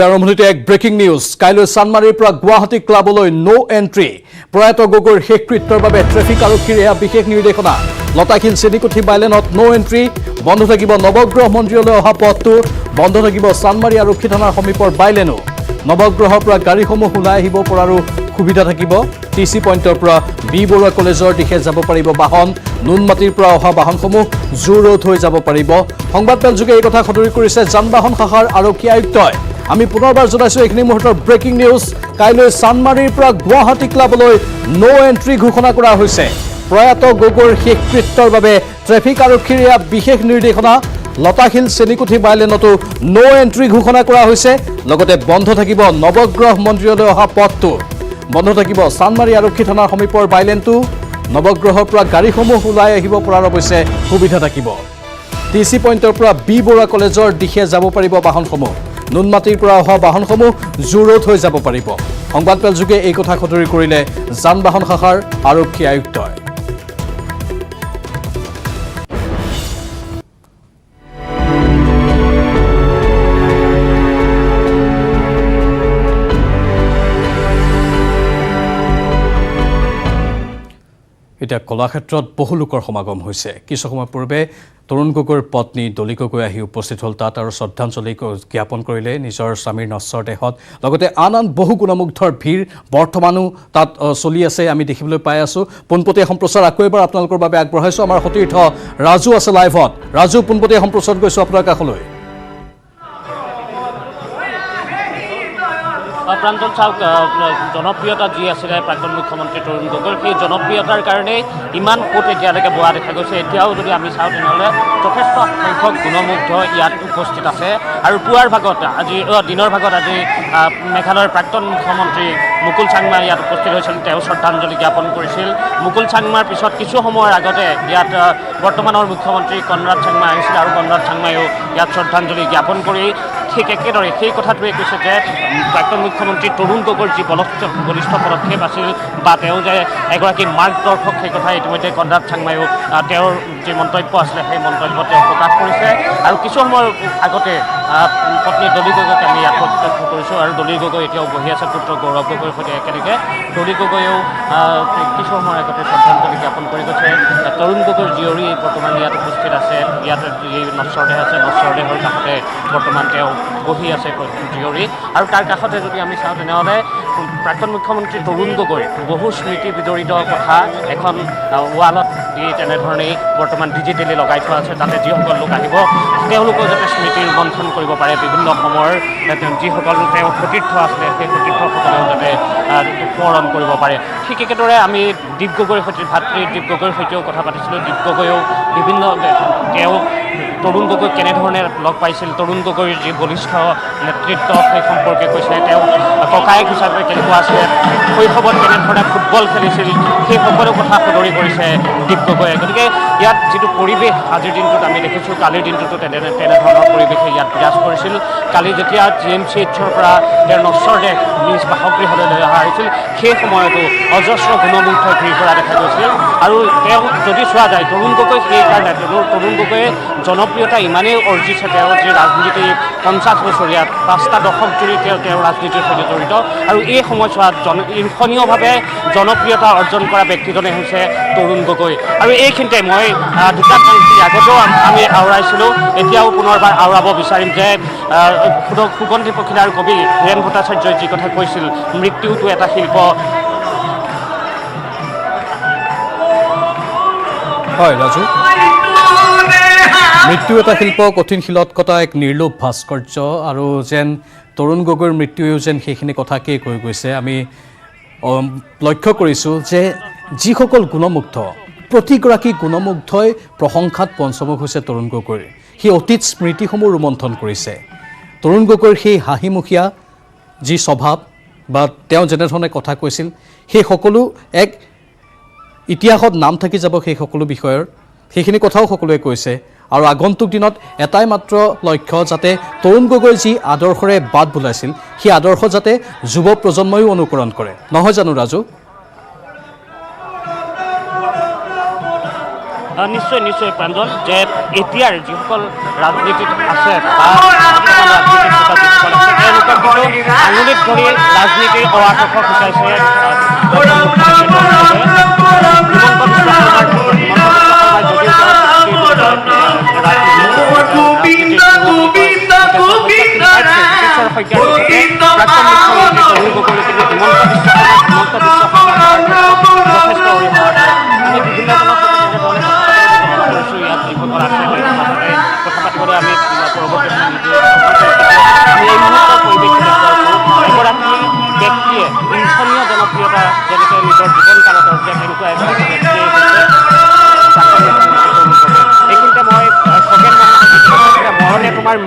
আৰম্ভণিতে এক breaking news কাইলৈ চানমাৰীৰ পৰা গুৱাহাটী ক্লাবলৈ নো এন্ট্ৰি প্ৰয়াত গগৈৰ শেষকৃত্যৰ বাবে ট্ৰেফিক আৰক্ষীৰ এয়া বিশেষ নিৰ্দেশনা লতাখিল চেনিকুঠি বাইলেনত নো এন্ট্ৰি বন্ধ থাকিব নৱগ্ৰহ মন্দিৰলৈ অহা পথটো বন্ধ থাকিব চানমাৰী আৰক্ষী থানাৰ সমীপৰ বাইলেনো নৱগ্ৰহৰ পৰা গাড়ীসমূহ ওলাই আহিব পৰাৰো সুবিধা থাকিব টিসি পইণ্টৰ পৰা বি বৰুৱা কলেজৰ দিশে যাব পাৰিব বাহন নুনমাটিৰ পৰা অহা বাহনসমূহ জোৰত হৈ যাব পাৰিব সংবাদমেল যোগে এই কথা সদৰি কৰিছে যান-বাহন শাখাৰ আৰক্ষী আয়ুক্তই আমি পুনৰবাৰ জনাইছো এইখিনি মুহূৰ্তৰ ব্ৰেকিং নিউজ কাইলৈ চানমাৰীৰ পৰা গুৱাহাটী ক্লাবলৈ নো এন্ট্ৰি ঘোষণা কৰা হৈছে প্ৰয়াত গগৈৰ শেষকৃত্যৰ বাবে ট্ৰেফিক আৰক্ষীৰ এয়া বিশেষ নিৰ্দেশনা লতাখিল চেনিকুঠি বাইলেনতো নো এন্ট্ৰি ঘোষণা কৰা হৈছে লগতে বন্ধ থাকিব নৱগ্ৰহ মন্দিৰলৈ অহা পথটো বন্ধ থাকিব চানমাৰী আৰক্ষী থানাৰ সমীপৰ বাইলেনটো নৱগ্ৰহৰ পৰা গাড়ীসমূহ ওলাই আহিব পৰাৰ অৱশ্যে সুবিধা থাকিব টিসি পইণ্টৰ পৰা বি বৰুৱা কলেজৰ দিশে যাব পাৰিব বাহনসমূহ নুনমাটিৰ পৰা অহা বাহনসমূহ জোৰত হৈ যাব পাৰিব সংবাদমেল যোগে এই কথা সদৰি কৰিলে যান-বাহন শাখাৰ আৰক্ষী আয়ুক্তই এতিয়া কলাক্ষেত্ৰত বহু লোকৰ সমাগম হৈছে কিছু সময় পূৰ্বে তৰুণ গগৈৰ পত্নী দলি গগৈ আহি উপস্থিত হ'ল তাত আৰু শ্ৰদ্ধাঞ্জলি জ্ঞাপন কৰিলে নিজৰ স্বামীৰ নশ্বৰ দেহত লগতে আন বহু গুণমুগ্ধৰ ভিৰ বৰ্তমানো তাত চলি আছে আমি দেখিবলৈ পাই আছো পোনপটীয়া সম্প্ৰচাৰ আকৌ এবাৰ আপোনালোকৰ বাবে আগবঢ়াইছো আমাৰ সতীৰ্থ ৰাজু আছে লাইভত ৰাজু পোনপটীয়া সম্প্ৰচাৰত গৈছো আপোনাৰ কাষলৈ প্ৰাঞ্জল চাওক জনপ্ৰিয়তা যি আছিলে প্ৰাক্তন মুখ্যমন্ত্ৰী তৰুণ গগৈৰ সেই জনপ্ৰিয়তাৰ কাৰণে ইমান কোট এতিয়ালৈকে বোৱা দেখা গৈছে এতিয়াও যদি আমি চাওঁ তেনেহ'লে যথেষ্ট সংখ্যক গুণমুগ্ধ ইয়াত উপস্থিত আছে আৰু পুৱাৰ ভাগত আজি দিনৰ ভাগত আজি মেঘালয়ৰ প্ৰাক্তন মুখ্যমন্ত্ৰী মুকুল চাংমা ইয়াত উপস্থিত হৈছিল তেওঁ শ্ৰদ্ধাঞ্জলি জ্ঞাপন কৰিছিল মুকুল চাংমাৰ পিছত কিছু সময়ৰ আগতে ইয়াত বৰ্তমানৰ মুখ্যমন্ত্ৰী কনৰাড চাংমা আহিছিল আৰু কনৰাড চাংমায়ো ইয়াত শ্ৰদ্ধাঞ্জলি জ্ঞাপন কৰি ঠিক একেদৰে সেই কথাটোৱে কৈছে যে প্ৰাক্তন মুখ্যমন্ত্ৰী তৰুণ গগৈৰ যি বলিষ্ঠ পদক্ষেপ আছিল বা তেওঁ যে এগৰাকী মাৰ্গদৰ্শক সেই কথা ইতিমধ্যে কনৰাড চাংমায়ো তেওঁৰ যি মন্তব্য আছিলে সেই মন্তব্য তেওঁ প্ৰকাশ কৰিছে আৰু কিছু সময়ৰ আগতে পত্নী দলি গগৈক আমি ইয়াত প্ৰত্যক্ষ কৰিছোঁ আৰু দলি গগৈ এতিয়াও বহি আছে পুত্ৰ গৌৰৱ গগৈৰ সৈতে একেলগে দলি গগৈয়েও কিছু সময়ৰ আগতে শ্ৰদ্ধাঞ্জলি জ্ঞাপন কৰি গৈছে তৰুণ গগৈৰ জীয়ৰী বৰ্তমান ইয়াত উপস্থিত আছে ইয়াত যি নশ্বৰ দেহ আছে নশ্বৰ দেহৰ কাষতে বৰ্তমান তেওঁ বহি আছে জীয়ৰী আৰু তাৰ কাষতে যদি আমি চাওঁ তেনেহ'লে প্ৰাক্তন মুখ্যমন্ত্ৰী তৰুণ গগৈৰ বহু স্মৃতি বিজড়িত কথা এখন ৱালত দি তেনেধৰণেই বৰ্তমান ডিজিটেলি লগাই থোৱা আছে তাতে যিসকল লোক আহিব তেওঁলোকেও যাতে স্মৃতিৰ মন্থন কৰিব পাৰে বিভিন্ন সময়ৰ যিসকল তেওঁ সতীৰ্থ আছিলে সেই সতীৰ্থসকলেও যাতে সোঁৱৰণ কৰিব পাৰে ঠিক একেদৰে আমি দীপ গগৈৰ সৈতে ভাতৃ দীপ গগৈৰ সৈতেও কথা পাতিছিলোঁ দীপ গগৈয়েও বিভিন্ন তেওঁ তৰুণ গগৈক কেনেধৰণে লগ পাইছিল তৰুণ গগৈৰ যি বলিষ্ঠ নেতৃত্ব সেই সম্পৰ্কে কৈছে তেওঁ ককায়েক হিচাপে কেনেকুৱা আছিলে শৈশৱত কেনেধৰণে ফুটবল খেলিছিল সেই সকলো কথা সদৰি কৰিছে দীপ গগৈয়ে গতিকে ইয়াত যিটো পৰিৱেশ আজিৰ দিনটোত আমি দেখিছোঁ কালিৰ দিনটোতো তেনেধৰণৰ পৰিৱেশে ইয়াত বিৰাজ কৰিছিল কালি যেতিয়া GMCHৰ পৰা তেওঁৰ নশ্বৰ দেহ নিজ বাসগৃহলৈ লৈ অহা হৈছিল সেই সময়তো অজস্ৰ গুণমুগ্ধ ভিৰ কৰা দেখা গৈছিল আৰু তেওঁ যদি চোৱা যায় তৰুণ গগৈ সেইকাৰণে তৰুণ গগৈয়ে জনপ্ৰিয়তা ইমানেই অৰ্জিছে তেওঁৰ যি ৰাজনীতি 50 বছৰীয়া 5টা দশক জুৰি তেওঁ ৰাজনীতিৰ সৈতে জড়িত আৰু এই সময়ছোৱাত ঈৰ্ষণীয়ভাৱে জনপ্ৰিয়তা অৰ্জন কৰা ব্যক্তিজনে হৈছে তৰুণ গগৈ আৰু এইখিনিতে মই দুটা আগতেও আমি আওৰাইছিলোঁ এতিয়াও পুনৰবাৰ আওৰাব বিচাৰিম যে সুগন্ধি পখিলাৰ কবি হীৰেণ ভট্টাচাৰ্যই যি কথা কৈছিল মৃত্যুটো এটা শিল্প হয় ৰাজু মৃত্যু এটা শিল্প কঠিন শিলত কটা এক নিৰ্লোভ ভাস্কৰ্য আৰু যেন তৰুণ গগৈৰ মৃত্যুৱেও যেন সেইখিনি কথাকেই কৈ গৈছে আমি লক্ষ্য কৰিছোঁ যে যিসকল গুণমুগ্ধ প্ৰতিগৰাকী গুণমুগ্ধই প্ৰশংসাত পঞ্চমুখ হৈছে তৰুণ গগৈৰ সেই অতীত স্মৃতিসমূহ ৰোমন্থন কৰিছে তৰুণ গগৈৰ সেই হাঁহিমুখীয়া যি স্বভাৱ বা তেওঁ যেনেধৰণে কথা কৈছিল সেই সকলো এক ইতিহাসত নাম থাকি যাব সেই সকলো বিষয়ৰ সেইখিনি কথাও সকলোৱে কৈছে আৰু আগন্তুক দিনত এটাই মাত্ৰ লক্ষ্য যাতে তৰুণ গগৈ যি আদৰ্শৰে বাট বুলাইছিল সেই আদৰ্শ যাতে যুৱ প্ৰজন্ময়ো অনুকৰণ কৰে নহয় জানো ৰাজু নিশ্চয় নিশ্চয় প্ৰাঞ্জল, যে এতিয়াৰ যিসকল ৰাজনীতিত আছে বা বৰ্তমান ৰাজনীতিত থকা যিসকল আছে তেওঁলোকক কিন্তু আঙুলিত ধৰি ৰাজনীতিৰ অৱাৰ্থক শিকাইছে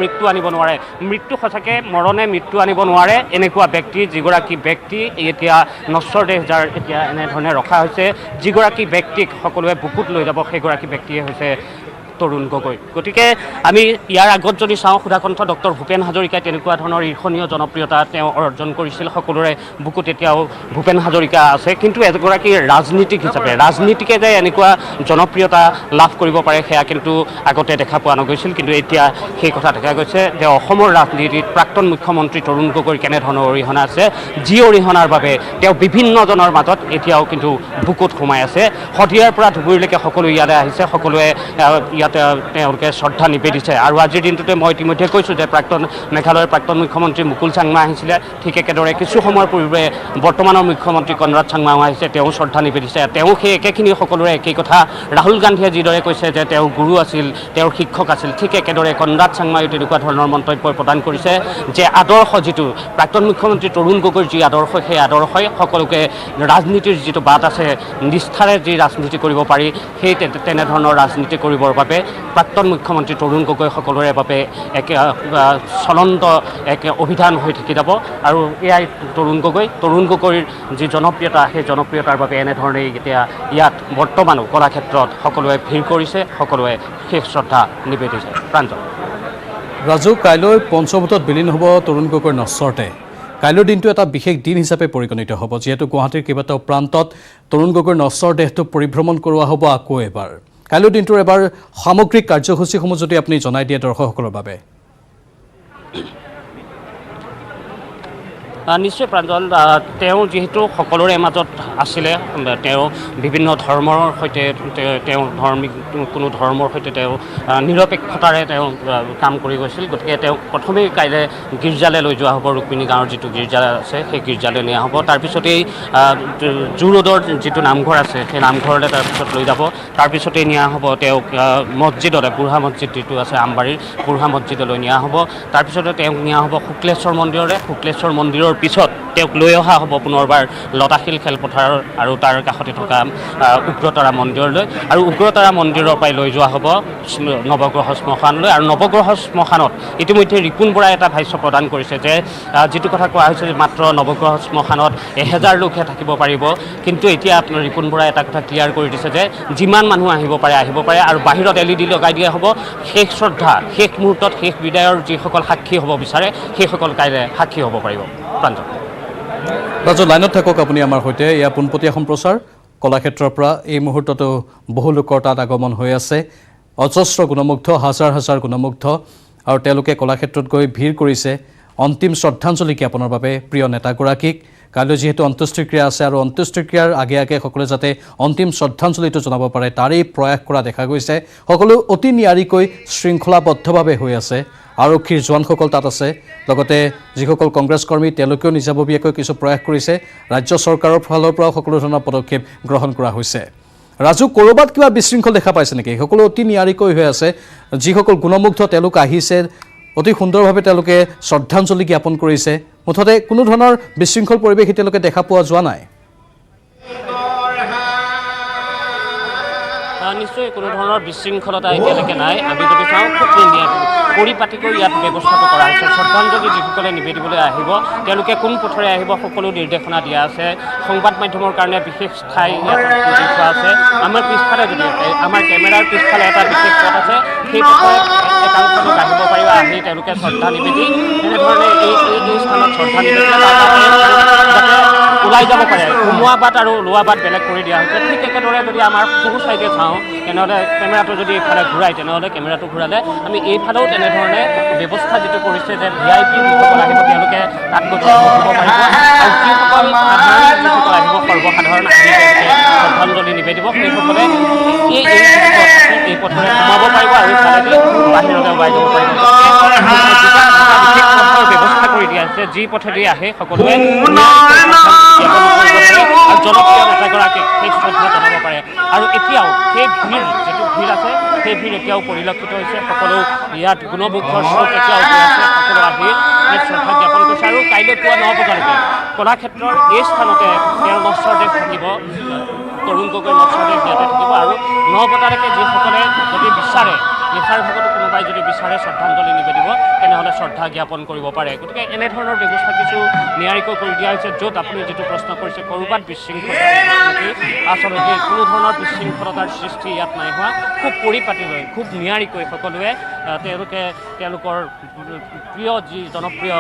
মৃত্যু আনিব নোৱাৰে, মৃত্যু সঁচাকৈ মৰণে মৃত্যু আনিব নোৱাৰে এনেকুৱা ব্যক্তি, যিগৰাকী ব্যক্তি এতিয়া নশ্বৰ দেহ যাৰ এতিয়া এনেধৰণে ৰখা হৈছে, যিগৰাকী ব্যক্তিক সকলোৱে বুকুত লৈ যাব সেইগৰাকী ব্যক্তিয়ে হৈছে তৰুণ গগৈ। গতিকে আমি ইয়াৰ আগত যদি চাওঁ, সুধাকণ্ঠ ডক্টৰ ভূপেন হাজৰিকাই তেনেকুৱা ধৰণৰ ঈৰ্ষণীয় জনপ্ৰিয়তা তেওঁ অৰ্জন কৰিছিল, সকলোৰে বুকুত এতিয়াও ভূপেন হাজৰিকা আছে। কিন্তু এগৰাকী ৰাজনীতিক হিচাপে ৰাজনীতিকে যে এনেকুৱা জনপ্ৰিয়তা লাভ কৰিব পাৰে সেয়া কিন্তু আগতে দেখা পোৱা নগৈছিল। কিন্তু এতিয়া সেই কথা দেখা গৈছে যে অসমৰ ৰাজনীতিত প্ৰাক্তন মুখ্যমন্ত্ৰী তৰুণ গগৈৰ কেনেধৰণৰ অৰিহণা আছে, যি অৰিহণাৰ বাবে তেওঁ বিভিন্নজনৰ মাজত এতিয়াও কিন্তু বুকুত সোমাই আছে। শদিয়াৰ পৰা ধুবুৰীলৈকে সকলো ইয়ালৈ আহিছে, সকলোৱে ইয়াত তেওঁলোকে শ্ৰদ্ধা নিবেদিছে। আৰু আজিৰ দিনটোতে মই ইতিমধ্যে কৈছোঁ যে মেঘালয়ৰ প্ৰাক্তন মুখ্যমন্ত্ৰী মুকুল চাংমা আহিছিলে, ঠিক একেদৰে কিছু সময়ৰ পূৰ্বে বৰ্তমানৰ মুখ্যমন্ত্ৰী কনৰাড চাংমাও আহিছে, তেওঁ শ্ৰদ্ধা নিবেদিছে। তেওঁ সেই একেখিনি সকলোৰে একেই কথা। ৰাহুল গান্ধীয়ে যিদৰে কৈছে যে তেওঁৰ গুৰু আছিল, তেওঁৰ শিক্ষক আছিল, ঠিক একেদৰে কনৰাড চাংমায়ো তেনেকুৱা ধৰণৰ মন্তব্য প্ৰদান কৰিছে যে আদৰ্শ যিটো প্ৰাক্তন মুখ্যমন্ত্ৰী তৰুণ গগৈৰ যি আদৰ্শ, সেই আদৰ্শই সকলোকে ৰাজনীতিৰ যিটো বাট আছে, নিষ্ঠাৰে যি ৰাজনীতি কৰিব পাৰি, সেই তেনেধৰণৰ ৰাজনীতি কৰিবৰ বাবে প্ৰাক্তন মুখ্যমন্ত্ৰী তৰুণ গগৈ সকলোৰে বাবে এক চলন্ত এক অভিধান হৈ থাকি যাব। আৰু এয়াই তৰুণ গগৈৰ যি জনপ্ৰিয়তা, সেই জনপ্ৰিয়তাৰ বাবে এনেধৰণেই এতিয়া ইয়াত বৰ্তমানো কলাক্ষেত্ৰত সকলোৱে ভিৰ কৰিছে, সকলোৱে শেষ শ্ৰদ্ধা নিবেদিছে। প্ৰাঞ্জল। ৰাজু, কাইলৈ পঞ্চভূতত বিলীন হ'ব তৰুণ গগৈৰ নশ্বৰ দেহ। কাইলৈৰ দিনটো এটা বিশেষ দিন হিচাপে পৰিগণিত হ'ব, যিহেতু গুৱাহাটীৰ কেইবাটাও প্ৰান্তত তৰুণ গগৈৰ নশ্বৰ দেহটো পৰিভ্ৰমণ কৰোৱা হ'ব আকৌ এবাৰ। কাইলৈৰ দিনটোৰ এবাৰ সামগ্ৰিক কাৰ্যসূচীসমূহ যদি আপুনি জনাই দিয়ে দৰ্শকসকলৰ বাবে। নিশ্চয় প্ৰাঞ্জল, তেওঁ যিহেতু সকলোৰে মাজত আছিলে, তেওঁ বিভিন্ন ধৰ্মৰ সৈতে তেওঁ কোনো ধৰ্মৰ সৈতে তেওঁ নিৰপেক্ষতাৰে তেওঁ কাম কৰি গৈছিল। গতিকে তেওঁক প্ৰথমেই কাইলৈ গীৰ্জালৈ লৈ যোৱা হ'ব, ৰুক্মিণী গাঁৱৰ যিটো গীৰ্জা আছে সেই গীৰ্জালৈ নিয়া হ'ব। তাৰপিছতেই জু ৰোডৰ যিটো নামঘৰ আছে সেই নামঘৰলৈ তাৰপিছত লৈ যাব। তাৰপিছতেই নিয়া হ'ব তেওঁক মছজিদলৈ, বুঢ়া মছজিদ যিটো আছে আমবাৰীৰ বুঢ়া মছজিদলৈ নিয়া হ'ব। তাৰপিছতে তেওঁক নিয়া হ'ব শুক্লেশ্বৰ মন্দিৰলৈ। শুক্লেশ্বৰ মন্দিৰৰ পিছত তেওঁক লৈ অহা হ'ব পুনৰবাৰ লতাশিল খেলপথাৰ আৰু তাৰ কাষতে থকা উগ্ৰতাৰা মন্দিৰলৈ। আৰু উগ্ৰতাৰা মন্দিৰৰ পৰাই লৈ যোৱা হ'ব নৱগ্ৰহ শ্মশানলৈ। আৰু নৱগ্ৰহ শ্মশানত ইতিমধ্যে ৰিপুণ বৰাই এটা ভাষ্য প্ৰদান কৰিছে যে যিটো কথা কোৱা হৈছে যে মাত্ৰ নৱগ্ৰহ শ্মশানত 1000 লোকহে থাকিব পাৰিব, কিন্তু এতিয়া আপোনাৰ ৰিপুণ বৰাই এটা কথা ক্লিয়াৰ কৰি দিছে যে যিমান মানুহ আহিব পাৰে আৰু বাহিৰত LED লগাই দিয়া হ'ব। শেষ শ্ৰদ্ধা, শেষ মুহূৰ্তত, শেষ বিদায়ৰ যিসকল সাক্ষী হ'ব বিচাৰে সেইসকল কাইলৈ সাক্ষী হ'ব পাৰিব। প্ৰাঞ্জল। ৰাজু, লাইনত থাকক আপুনি আমাৰ সৈতে। এয়া পোনপটীয়া সম্প্ৰচাৰ কলাক্ষেত্ৰৰ পৰা। এই মুহূৰ্ততো বহু লোকৰ তাত আগমন হৈ আছে, অজস্ৰ গুণমুগ্ধ, হাজাৰ হাজাৰ গুণমুগ্ধ, আৰু তেওঁলোকে কলাক্ষেত্ৰত গৈ ভিৰ কৰিছে অন্তিম শ্ৰদ্ধাঞ্জলি জ্ঞাপনৰ বাবে প্ৰিয় নেতাগৰাকীক। কাইলৈ যিহেতু অন্ত্যেষ্টিক্ৰিয়া আছে, আৰু অন্ত্যেষ্টিক্ৰিয়াৰ আগে আগে সকলোৱে যাতে অন্তিম শ্ৰদ্ধাঞ্জলিটো জনাব পাৰে তাৰেই প্ৰয়াস কৰা দেখা গৈছে। সকলো অতি নিয়াৰিকৈ শৃংখলাবদ্ধভাৱে হৈ আছে। আৰক্ষীৰ জোৱানসকল তাত আছে, লগতে যিসকল কংগ্ৰেছ কৰ্মী তেওঁলোকেও নিজাববীয়াকৈ কিছু প্ৰয়াস কৰিছে। ৰাজ্য চৰকাৰৰ ফালৰ পৰাও সকলো ধৰণৰ পদক্ষেপ গ্ৰহণ কৰা হৈছে। ৰাজু, ক'ৰবাত কিবা বিশৃংখল দেখা পাইছে নেকি? সকলো অতি নিয়াৰিকৈ হৈ আছে। যিসকল গুণমুগ্ধ তেওঁলোক আহিছে, অতি সুন্দৰভাৱে তেওঁলোকে শ্ৰদ্ধাঞ্জলি জ্ঞাপন কৰিছে। মুঠতে কোনো ধৰণৰ বিশৃংখল পৰিৱেশ এতিয়ালৈকে দেখা পোৱা যোৱা নাই। নিশ্চয় কোনো ধৰণৰ বিশৃংখলতা এতিয়ালৈকে নাই। আমি যদি চাওঁ খুব পৰিপাটিকৈ ইয়াত ব্যৱস্থাটো কৰা হৈছে। শ্ৰদ্ধাঞ্জলি যিসকলে নিবেদিবলৈ আহিব তেওঁলোকে কোন পথেৰে আহিব সকলো নিৰ্দেশনা দিয়া আছে। সংবাদ মাধ্যমৰ কাৰণে বিশেষ ঠাই ইয়াত দি থোৱা আছে। আমাৰ পিছফালে যদি আমাৰ কেমেৰাৰ পিছফালে এটা বিশেষ পথ আছে, সেই পথে একাংশ লোক আহিব পাৰিব। আহি তেওঁলোকে শ্ৰদ্ধা নিবেদি এনেধৰণে এই স্থানত শ্ৰদ্ধা নিবেদিলে যাতে ওলাই যাব পাৰে সোমোৱা বাট আৰু ওলোৱা বাট বেলেগ কৰি দিয়া হৈছে ঠিক একেদৰে যদি আমাৰ সৰু চাইডে চাওঁ তেনেহ'লে কেমেৰাটো যদি এইফালে ঘূৰাই তেনেহ'লে কেমেৰাটো ঘূৰালে আমি এইফালেও তেনেধৰণে ব্যৱস্থা যিটো কৰিছে যে VIP যিসকল আহিব তেওঁলোকে তাত গৈ বহিব পাৰিব আৰু যিসকল সাধাৰণ যিসকল আহিব সৰ্বসাধাৰণ আহি তেওঁলোকে শ্ৰদ্ধাঞ্জলি নিবেদিব সেইসকলে এই পথেৰে সোমাব পাৰিব আৰু ইফালেদি বাহিৰলৈ ওলাই যাব পাৰিব বিশেষ পথৰ ব্যৱস্থা কৰি দিয়া হৈছে যি পথেদি আহে সকলোৱে আৰু জনপ্ৰিয় নেতাগৰাকীক সেই শ্ৰদ্ধা জনাব পাৰে আৰু এতিয়াও সেই ভিৰ যিটো ভিৰ আছে সেই ভিৰ এতিয়াও পৰিলক্ষিত হৈছে সকলো ইয়াত গুণমুগ্ধৰ স্ৰোত এতিয়াও গৈ আছে সকলো আহি সেই শ্ৰদ্ধা জ্ঞাপন কৰিছে আৰু কাইলৈ পুৱা 9 বজালৈকে কলাক্ষেত্ৰৰ এই স্থানতে তেওঁৰ নশ্বৰদেৱ থাকিব তৰুণ গগৈ নশ্বৰদেৱ ইয়াতে থাকিব আৰু 9 বজালৈকে যিসকলে যদি বিচাৰে নিশাৰ ভাগতো কোনোবাই যদি বিচাৰে শ্ৰদ্ধাঞ্জলি নিবেদিব তেনেহ'লে শ্ৰদ্ধা জ্ঞাপন কৰিব পাৰে গতিকে এনেধৰণৰ ব্যৱস্থা কিছু নিয়াৰিকৈ কৰি দিয়া হৈছে য'ত আপুনি যিটো প্ৰশ্ন কৰিছে ক'ৰবাত বিশৃংখলতা আচলতে কোনো ধৰণৰ বিশৃংখলতাৰ সৃষ্টি ইয়াত নাই হোৱা খুব পৰিপাটিলৈ খুব নিয়াৰিকৈ সকলোৱে তেওঁলোকৰ প্ৰিয় যি জনপ্ৰিয়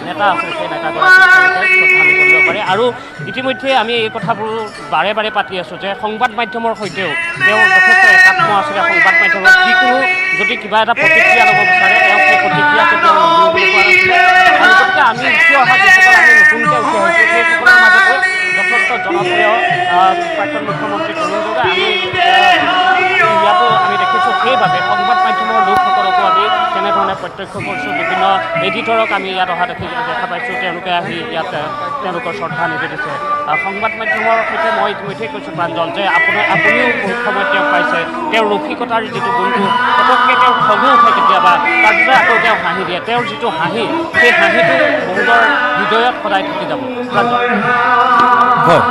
নেতা আছে সেই নেতাগৰাকীক শ্ৰদ্ধা নিবেদিব পাৰে আৰু ইতিমধ্যে আমি এই কথাবোৰ বাৰে বাৰে পাতি আছোঁ যে সংবাদ মাধ্যমৰ সৈতেও তেওঁ যথেষ্ট একাত্ম আছিলে সংবাদ মাধ্যমৰ যিকোনো যদি কিবা এটা প্ৰতিক্ৰিয়া ল'ব বিচাৰে তেওঁ সেই প্ৰতিক্ৰিয়া কেতিয়াও নিদিওঁ বুলি কোৱা নাছিলে আৰু গতিকে আমি উঠি অহা যিসকল আমি নতুনকৈ উঠি আহিছোঁ সেইসকলৰ মাজতো যথেষ্ট জনপ্ৰিয় প্ৰাক্তন মুখ্যমন্ত্ৰী তৰুণ গগৈ আমি ইয়াতো আমি দেখিছোঁ সেইবাবে সংবাদ মাধ্যমৰ লোকসকলকো আমি তেনেধৰণে প্ৰত্যক্ষ কৰিছোঁ বিভিন্ন এডিটৰক আমি ইয়াত অহা দেখা পাইছোঁ তেওঁলোকে আহি ইয়াত তেওঁলোকৰ শ্ৰদ্ধা নিবেদিছে সংবাদ মাধ্যমৰ সৈতে মই ইতিমধ্যেই কৈছোঁ প্ৰাঞ্জল যে আপুনিও বহুত সময়ত তেওঁক পাইছে তেওঁৰ ৰসিকতাৰ যিটো গুণটো পটককৈ তেওঁৰ খঙো উঠে কেতিয়াবা তাৰপিছত আকৌ তেওঁ হাঁহি দিয়ে তেওঁৰ যিটো হাঁহি সেই হাঁহিটো বহুতৰ হৃদয়ত সদায় থাকি যাব প্ৰাঞ্জল হয়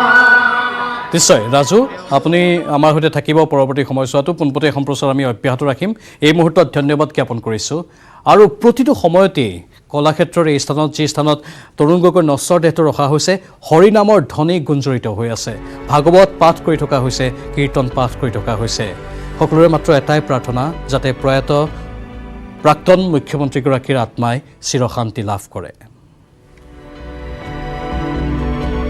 নিশ্চয় ৰাজু আপুনি আমাৰ সৈতে থাকিব পৰৱৰ্তী সময়ছোৱাতো পোনপটীয়া সম্প্ৰচাৰ আমি অব্যাহত ৰাখিম এই মুহূৰ্তত ধন্যবাদ জ্ঞাপন কৰিছোঁ আৰু প্ৰতিটো সময়তেই কলাক্ষেত্ৰৰ এই স্থানত যি স্থানত তৰুণ গগৈৰ নশ্বৰ দেহটো ৰখা হৈছে হৰিনামৰ ধ্বনি গুঞ্জৰিত হৈ আছে ভাগৱত পাঠ কৰি থকা হৈছে কীৰ্তন পাঠ কৰি থকা হৈছে সকলোৰে মাত্ৰ এটাই প্ৰাৰ্থনা যাতে প্ৰয়াত প্ৰাক্তন মুখ্যমন্ত্ৰীগৰাকীৰ আত্মাই চিৰশান্তি লাভ কৰে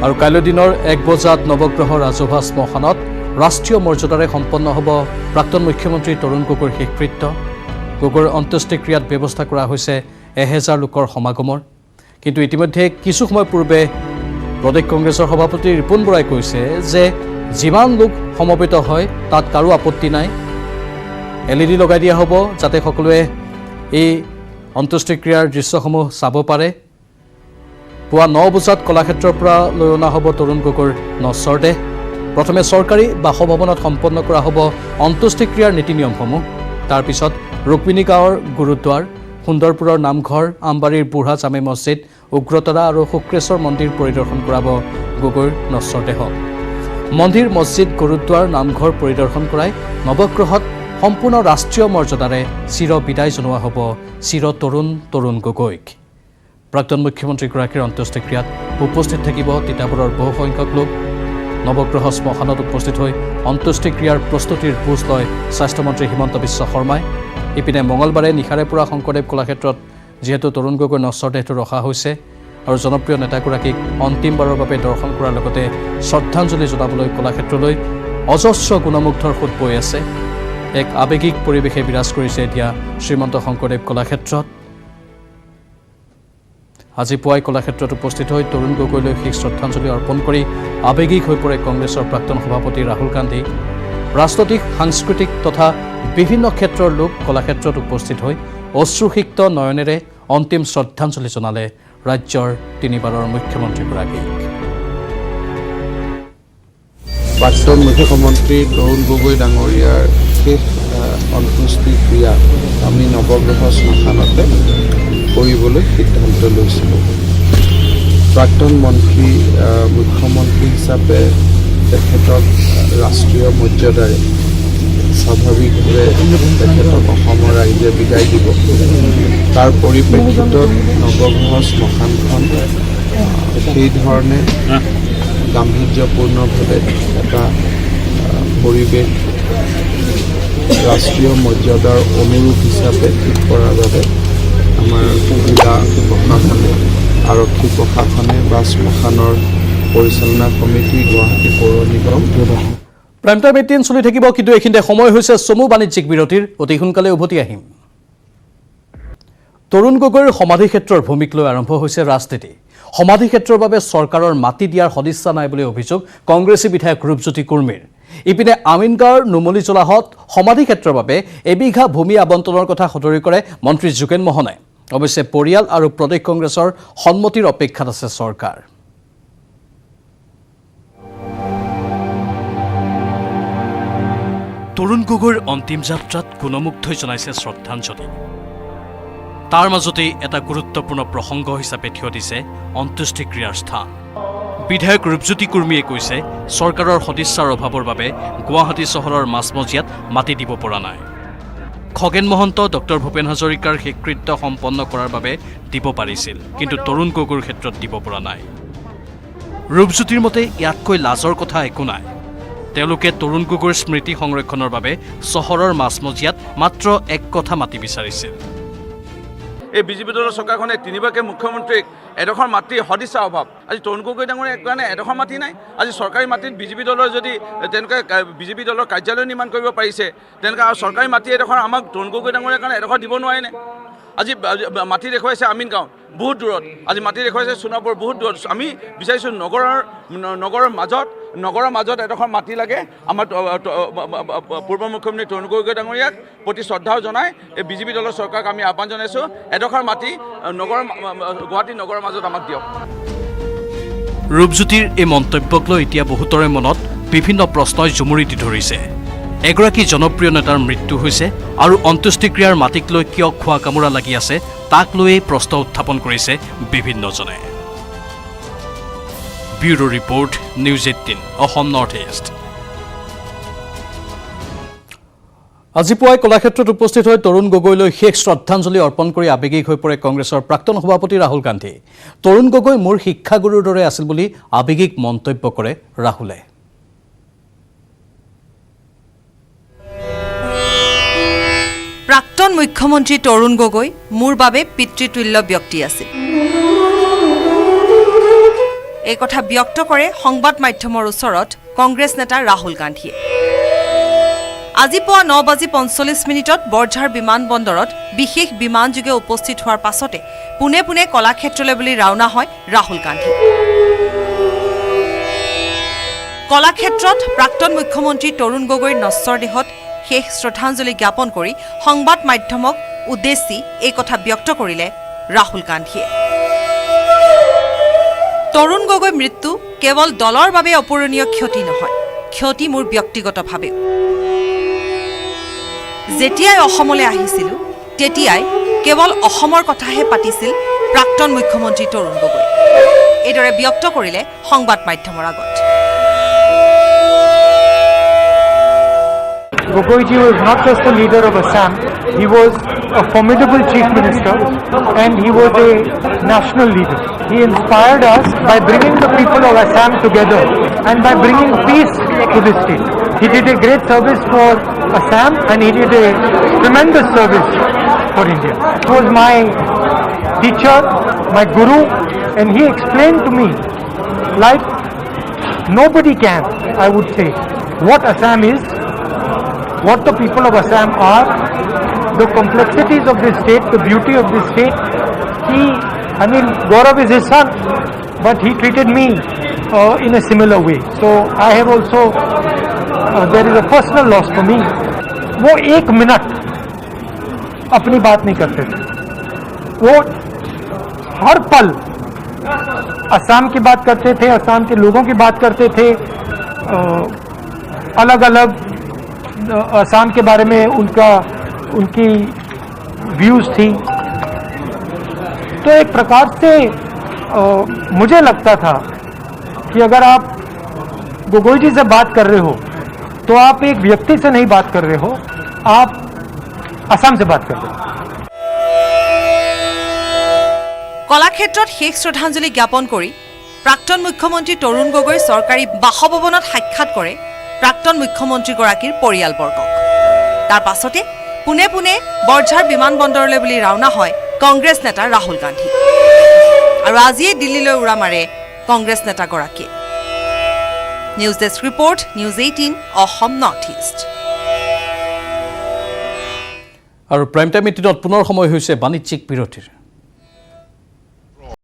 আৰু কাইলৈ দিনৰ 1 বজাত নৱগ্ৰহ ৰাজহুৱা শ্মশানত ৰাষ্ট্ৰীয় মৰ্যাদাৰে সম্পন্ন হ'ব প্ৰাক্তন মুখ্যমন্ত্ৰী তৰুণ গগৈৰ শেষকৃত্য গগৈৰ অন্ত্যেষ্টিক্ৰিয়াত ব্যৱস্থা কৰা হৈছে 1000 লোকৰ সমাগমৰ কিন্তু ইতিমধ্যে কিছু সময় পূৰ্বে প্ৰদেশ কংগ্ৰেছৰ সভাপতি ৰিপুণ বৰাই কৈছে যে যিমান লোক সমবেত হয় তাত কাৰো আপত্তি নাই LED লগাই দিয়া হ'ব যাতে সকলোৱে এই অন্ত্যেষ্টিক্ৰিয়াৰ দৃশ্যসমূহ চাব পাৰে পুৱা 9 বজাত কলাক্ষেত্ৰৰ পৰা লৈ অনা হ'ব তৰুণ গগৈৰ নশ্বৰ দেহ প্ৰথমে চৰকাৰী বাসভৱনত সম্পন্ন কৰা হ'ব অন্ত্যেষ্টিক্ৰিয়াৰ নীতি নিয়মসমূহ তাৰপিছত ৰুক্মিণী গাঁৱৰ গুৰুদ্বাৰ সুন্দৰপুৰৰ নামঘৰ আমবাৰীৰ বুঢ়া জামে মছজিদ উগ্ৰতাৰা আৰু শুক্ৰেশ্বৰ মন্দিৰ পৰিদৰ্শন কৰাব গগৈৰ নশ্বৰ দেহ মন্দিৰ মছজিদ গুৰুদ্বাৰ নামঘৰ পৰিদৰ্শন কৰাই নৱগ্ৰহত সম্পূৰ্ণ ৰাষ্ট্ৰীয় মৰ্যাদাৰে চিৰ বিদায় জনোৱা হ'ব চিৰ তৰুণ গগৈক প্ৰাক্তন মুখ্যমন্ত্ৰীগৰাকীৰ অন্ত্যেষ্টিক্ৰিয়াত উপস্থিত থাকিব তিতাবৰৰ বহুসংখ্যক লোক নৱগ্ৰহ শ্মশানত উপস্থিত হৈ অন্ত্যেষ্টিক্ৰিয়াৰ প্ৰস্তুতিৰ বুজ লয় স্বাস্থ্যমন্ত্ৰী হিমন্ত বিশ্ব শৰ্মাই ইপিনে মঙলবাৰে নিশাৰে পৰা শংকৰদেৱ কলাক্ষেত্ৰত যিহেতু তৰুণ গগৈৰ নশ্বৰ দেহটো ৰখা হৈছে আৰু জনপ্ৰিয় নেতাগৰাকীক অন্তিমবাৰৰ বাবে দৰ্শন কৰাৰ লগতে শ্ৰদ্ধাঞ্জলি জনাবলৈ কলাক্ষেত্ৰলৈ অজস্ৰ গুণমুগ্ধৰ সোঁত বৈ আছে এক আৱেগিক পৰিৱেশে বিৰাজ কৰিছে এতিয়া শ্ৰীমন্ত শংকৰদেৱ কলাক্ষেত্ৰত আজি পুৱাই কলাক্ষেত্ৰত উপস্থিত হৈ তৰুণ গগৈলৈ শেষ শ্ৰদ্ধাঞ্জলি অৰ্পণ কৰি আৱেগিক হৈ পৰে কংগ্ৰেছৰ প্ৰাক্তন সভাপতি ৰাহুল গান্ধী ৰাজনৈতিক সাংস্কৃতিক তথা বিভিন্ন ক্ষেত্ৰৰ লোক কলাক্ষেত্ৰত উপস্থিত হৈ অশ্ৰুসিক্ত নয়নেৰে অন্তিম শ্ৰদ্ধাঞ্জলি জনালে ৰাজ্যৰ 3বাৰৰ মুখ্যমন্ত্ৰীগৰাকীক প্ৰাক্তন মুখ্যমন্ত্ৰী তৰুণ গগৈ ডাঙৰীয়াৰ শেষ অন্ত্যেষ্টিক্ৰিয়া আমি নৱগ্ৰহ শ্মশানতে কৰিবলৈ সিদ্ধান্ত লৈছিলোঁ প্ৰাক্তন মুখ্যমন্ত্ৰী হিচাপে তেখেতক ৰাষ্ট্ৰীয় মৰ্যাদাৰে স্বাভাৱিকভাৱে তেখেতক অসমৰ ৰাইজে বিদায় দিব তাৰ পৰিপ্ৰেক্ষিতত নৱগ্ৰহ শ্মশানখন সেই ধৰণে গাম্ভীৰ্যপূৰ্ণভাৱে এটা পৰিৱেশ ৰাষ্ট্ৰীয় মৰ্যাদাৰ অনুৰূপ হিচাপে ঠিক কৰাৰ বাবে আমাৰ জিলা প্ৰশাসনে আৰক্ষী প্ৰশাসনে বা শ্মশানৰ পৰিচালনা সমিতি গুৱাহাটী পৌৰ নিগম প্ৰাইম টাইম 18 চলি থাকিব কিন্তু এইখিনিতে সময় হৈছে চমু বাণিজ্যিক বিৰতিৰ অতি সোনকালে উভতি আহিম তৰুণ গগৈৰ সমাধি ক্ষেত্ৰৰ ভূমিক লৈ আৰম্ভ হৈছে ৰাজনীতি সমাধি ক্ষেত্ৰৰ বাবে চৰকাৰৰ মাটি দিয়াৰ সদিচ্ছা নাই বুলি অভিযোগ কংগ্ৰেছী বিধায়ক ৰূপজ্যোতি কুৰ্মীৰ ইপিনে আমিনগাঁৱৰ নুমলীজলাহত সমাধি ক্ষেত্ৰৰ বাবে এবিঘা ভূমি আবণ্টনৰ কথা সদৰি কৰে মন্ত্ৰী যোগেন মোহনে অৱশ্যে পৰিয়াল আৰু প্ৰদেশ কংগ্ৰেছৰ সন্মতিৰ অপেক্ষাত আছে চৰকাৰ তৰুণ গগৈৰ অন্তিম যাত্ৰাত গুণমুগ্ধই জনাইছে শ্ৰদ্ধাঞ্জলি তাৰ মাজতে এটা গুৰুত্বপূৰ্ণ প্ৰসংগ হিচাপে থিয় দিছে অন্ত্যেষ্টিক্ৰিয়াৰ স্থান বিধায়ক ৰূপজ্যোতি কুৰ্মীয়ে কৈছে চৰকাৰৰ সদিচ্ছাৰ অভাৱৰ বাবে গুৱাহাটী চহৰৰ মাজমজিয়াত মাটি দিব পৰা নাই খগেন মহন্ত ডক্টৰ ভূপেন হাজৰিকাৰ শেষকৃত্য সম্পন্ন কৰাৰ বাবে দিব পাৰিছিল কিন্তু তৰুণ গগৈৰ ক্ষেত্ৰত দিব পৰা নাই ৰূপজ্যোতিৰ মতে ইয়াতকৈ লাজৰ কথা একো নাই তেওঁলোকে তৰুণ গগৈৰ স্মৃতি সংৰক্ষণৰ বাবে চহৰৰ মাজমজিয়াত মাত্ৰ এক কথা মাটি বিচাৰিছিল এই বিজেপি দলৰ চৰকাৰখনে তিনিবাৰকে মুখ্যমন্ত্ৰীক এডোখৰ মাটিৰ সদিচ্ছা অভাৱ আজি তৰুণ গগৈ ডাঙৰীয়াৰ কাৰণে এডোখৰ মাটি নাই আজি চৰকাৰী মাটিত বিজেপি দলৰ যদি তেনেকৈ বিজেপি দলৰ কাৰ্যালয় নিৰ্মাণ কৰিব পাৰিছে তেনেকৈ আৰু চৰকাৰী মাটি এডোখৰ আমাক তৰুণ গগৈ ডাঙৰীয়াৰ কাৰণে এডোখৰ দিব নোৱাৰেনে আজি মাটি দেখুৱাইছে আমিনগাঁও বহুত দূৰত আজি মাটি দেখুৱাইছে সোণাপুৰ বহুত দূৰত আমি বিচাৰিছোঁ নগৰৰ মাজত এডোখৰ মাটি লাগে আমাৰ পূৰ্ব মুখ্যমন্ত্ৰী তৰুণ গগৈ ডাঙৰীয়াক প্ৰতি শ্ৰদ্ধাও জনাই এই বিজেপি দলৰ চৰকাৰক আমি আহ্বান জনাইছোঁ এডোখৰ মাটি গুৱাহাটী নগৰৰ মাজত আমাক দিয়ক ৰূপজ্যোতিৰ এই মন্তব্যক লৈ এতিয়া বহুতৰে মনত বিভিন্ন প্ৰশ্নই জুমুৰি দি ধৰিছে এগৰাকী জনপ্ৰিয় নেতাৰ মৃত্যু হৈছে আৰু অন্ত্যেষ্টিক্ৰিয়াৰ মাটিক লৈ কিয় খোৱা কামোৰা লাগি আছে তাক লৈয়ে প্ৰশ্ন উত্থাপন কৰিছে বিভিন্নজনে bureau report news 18 Assam north east আজি পুৱাই কলাক্ষেত্ৰত উপস্থিত হৈ তৰুণ গগৈলৈ শেষ শ্ৰদ্ধাঞ্জলি অৰ্পণ কৰি আৱেগিক হৈ পৰে কংগ্ৰেছৰ প্ৰাক্তন সভাপতি ৰাহুল গান্ধী তৰুণ গগৈ মোৰ শিক্ষাগুৰুৰ দৰে আছিল বুলি আৱেগিক মন্তব্য কৰে ৰাহুলে প্ৰাক্তন মুখ্যমন্ত্ৰী তৰুণ গগৈ মোৰ বাবে পিতৃতুল্য ব্যক্তি আছিল এই কথা ব্যক্ত কৰে সংবাদ মাধ্যমৰ ওচৰত কংগ্ৰেছ নেতা ৰাহুল গান্ধীয়ে আজি পুৱা 9:45 বৰঝাৰ বিমানবন্দৰত বিশেষ বিমানযোগে উপস্থিত হোৱাৰ পাছতে পুনে পুনে কলাক্ষেত্ৰলৈ বুলি ৰাওনা হয় ৰাহুল গান্ধী কলাক্ষেত্ৰত প্ৰাক্তন মুখ্যমন্ত্ৰী তৰুণ গগৈৰ নশ্বৰ দেহত শেষ শ্ৰদ্ধাঞ্জলি জ্ঞাপন কৰি সংবাদ মাধ্যমক উদ্দেশ্যি এই কথা ব্যক্ত কৰিলে ৰাহুল গান্ধীয়ে তৰুণ গগৈ মৃত্যু কেৱল দলৰ বাবে অপূৰণীয় ক্ষতি নহয় ক্ষতি মোৰ ব্যক্তিগতভাৱে যেতিয়াই অসমলৈ আহিছিলোঁ তেতিয়াই কেৱল অসমৰ কথাহে পাতিছিল প্ৰাক্তন মুখ্যমন্ত্ৰী তৰুণ গগৈ এইদৰে ব্যক্ত কৰিলে সংবাদ মাধ্যমৰ আগত Gogoiji was not just a leader of Assam, he was a formidable chief minister and he was a national leader. He inspired us by bringing the people of Assam together and by bringing peace to the state. He did a great service for Assam and he did a tremendous service for India. He was my teacher, my guru, and he explained to me like nobody can, I would say, what Assam is, what the people of Assam are, the complexities of this state, the beauty of this state. Gaurav is his son, but he treated me in a similar way. So I have also, there is a personal loss for me. वो 1 minute अपनी बात नहीं करते थे वो हर पल असम की बात करते थे असम के लोगों की बात करते थे अलग अलग असम के बारे में उनकी व्यूज थी तो एक प्रकार से मुझे लगता था कि अगर आप गोगोई जी से बात कर रहे हो तो आप एक व्यक्ति से नहीं बात कर रहे हो आप असम से बात कर रहे हो কলাক্ষেত্ৰত শেষ শ্ৰদ্ধাঞ্জলি জ্ঞাপন কৰি প্ৰাক্তন মুখ্যমন্ত্ৰী তৰুণ গগৈৰ চৰকাৰী বাসভৱনত সাক্ষাৎ কৰে প্ৰাক্তন মুখ্যমন্ত্ৰীগৰাকীৰ পৰিয়ালবৰ্গক তাৰ পাছতে পুনে পুনে বৰঝাৰ বিমানবন্দৰলৈ বুলি ৰাওনা হয় কংগ্ৰেছ নেতা ৰাহুল গান্ধী আৰু আজিয়ে দিল্লীলৈ উৰা মাৰে কংগ্ৰেছ নেতাগৰাকীয়ে news desk report news 18 Assam north east আৰু প্ৰাইম টাইম মিটিঙত পুনৰ সময় হৈছে বাণিজ্যিক বিৰতিৰ